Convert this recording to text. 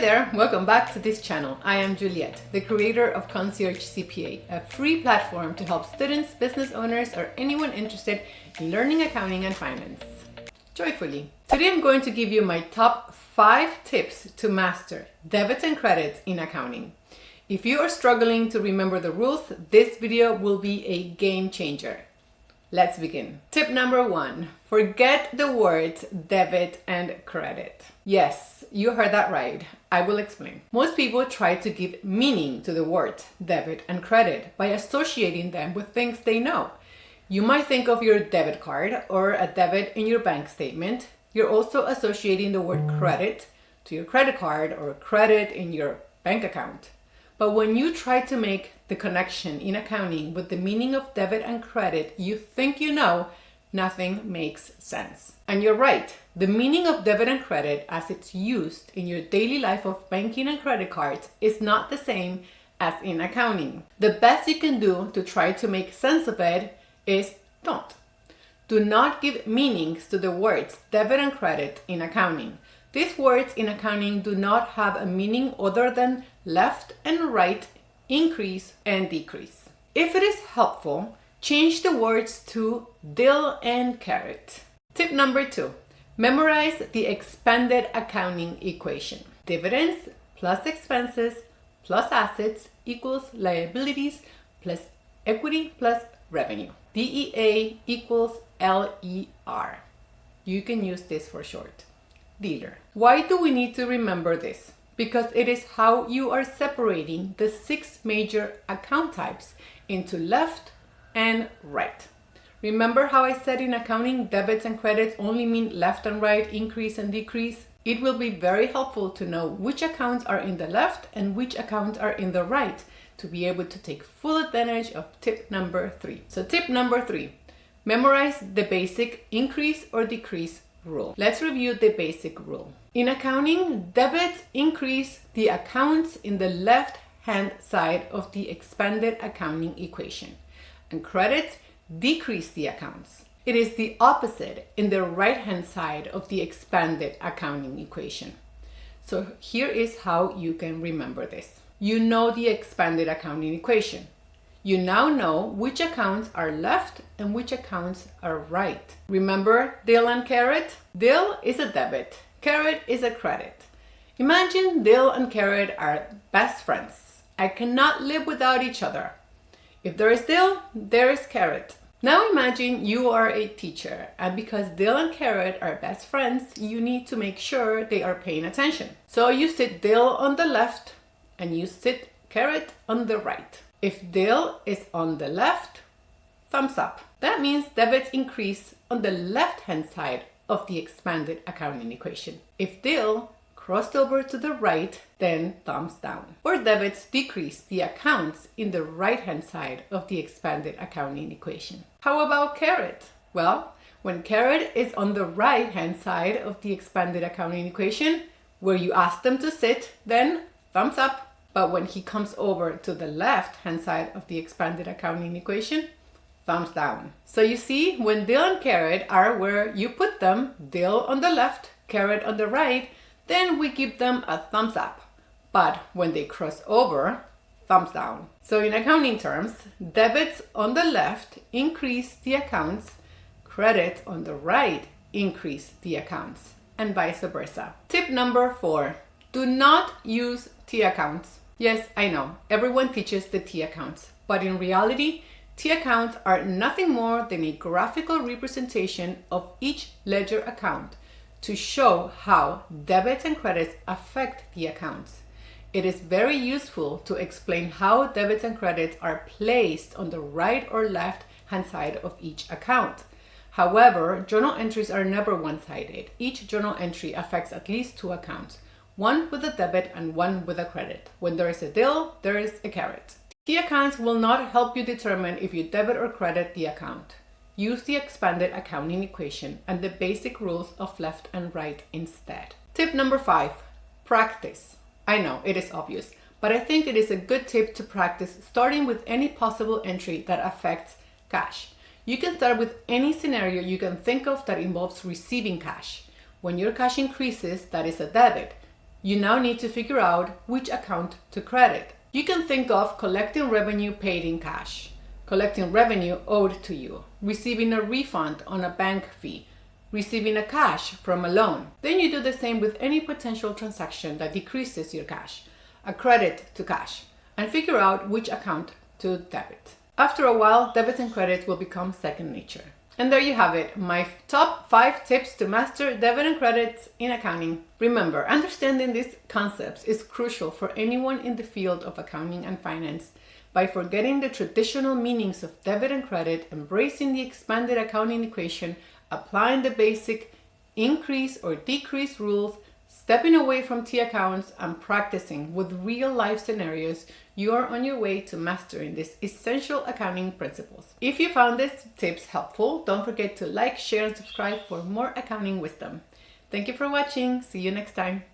there, welcome back to this channel. I am Juliette, the creator of Concierge CPA, a free platform to help students, business owners, or anyone interested in learning accounting and finance joyfully. Today I'm going to give you my top 5 tips to master debits and credits in accounting. If you are struggling to remember the rules, this video will be a game changer. Let's begin. Tip number 1, forget the words debit and credit. Yes, you heard that right. I will explain. Most people try to give meaning to the words debit and credit by associating them with things they know. You might think of your debit card or a debit in your bank statement. You're also associating the word credit to your credit card or credit in your bank account. But when you try to make the connection in accounting with the meaning of debit and credit you think you know, nothing makes sense. And you're right, the meaning of debit and credit as it's used in your daily life of banking and credit cards is not the same as in accounting. The best you can do to try to make sense of it is don't. Do not give meanings to the words debit and credit in accounting. These words in accounting do not have a meaning other than left and right, increase and decrease. If it is helpful, change the words to dill and carrot. Tip number 2, memorize the expanded accounting equation. Dividends plus expenses plus assets equals liabilities plus equity plus revenue. DEA equals LER. You can use this for short. Dealer. Why do we need to remember this? Because it is how you are separating the 6 major account types into left and right. Remember how I said in accounting debits and credits only mean left and right, increase and decrease? It will be very helpful to know which accounts are in the left and which accounts are in the right to be able to take full advantage of tip number 3. So tip number 3, memorize the basic increase or decrease rule. Let's review the basic rule. In accounting, debits increase the accounts in the left-hand side of the expanded accounting equation, and credits decrease the accounts. It is the opposite in the right-hand side of the expanded accounting equation. So here is how you can remember this. You know the expanded accounting equation. You now know which accounts are left and which accounts are right. Remember dill and carrot? Dill is a debit, carrot is a credit. Imagine dill and carrot are best friends. I cannot live without each other. If there is dill, there is carrot. Now imagine you are a teacher, and because dill and carrot are best friends, you need to make sure they are paying attention. So you sit dill on the left and you sit carrot on the right. If dill is on the left, thumbs up. That means debits increase on the left-hand side of the expanded accounting equation. If dill crossed over to the right, then thumbs down. Or debits decrease the accounts in the right-hand side of the expanded accounting equation. How about carrot? Well, when carrot is on the right-hand side of the expanded accounting equation, where you ask them to sit, then thumbs up. But when he comes over to the left-hand side of the expanded accounting equation, thumbs down. So you see, when dill and carrot are where you put them, dill on the left, carrot on the right, then we give them a thumbs up. But when they cross over, thumbs down. So in accounting terms, debits on the left increase the accounts, credit on the right increase the accounts, and vice versa. Tip number 4, do not use T accounts. Yes, I know, everyone teaches the T accounts, but in reality, T accounts are nothing more than a graphical representation of each ledger account to show how debits and credits affect the accounts. It is very useful to explain how debits and credits are placed on the right or left hand side of each account. However, journal entries are never one-sided. Each journal entry affects at least 2 accounts. One with a debit and one with a credit. When there is a dill, there is a carrot. T accounts will not help you determine if you debit or credit the account. Use the expanded accounting equation and the basic rules of left and right instead. Tip number 5, practice. I know it is obvious, but I think it is a good tip to practice starting with any possible entry that affects cash. You can start with any scenario you can think of that involves receiving cash. When your cash increases, that is a debit. You now need to figure out which account to credit. You can think of collecting revenue paid in cash, collecting revenue owed to you, receiving a refund on a bank fee, receiving a cash from a loan. Then you do the same with any potential transaction that decreases your cash, a credit to cash, and figure out which account to debit. After a while, debit and credit will become second nature. And there you have it, my top 5 tips to master debit and credit in accounting. Remember, understanding these concepts is crucial for anyone in the field of accounting and finance. By forgetting the traditional meanings of debit and credit, embracing the expanded accounting equation, applying the basic increase or decrease rules, stepping away from T accounts, and practicing with real-life scenarios, you are on your way to mastering these essential accounting principles. If you found these tips helpful, don't forget to like, share, and subscribe for more accounting wisdom. Thank you for watching. See you next time.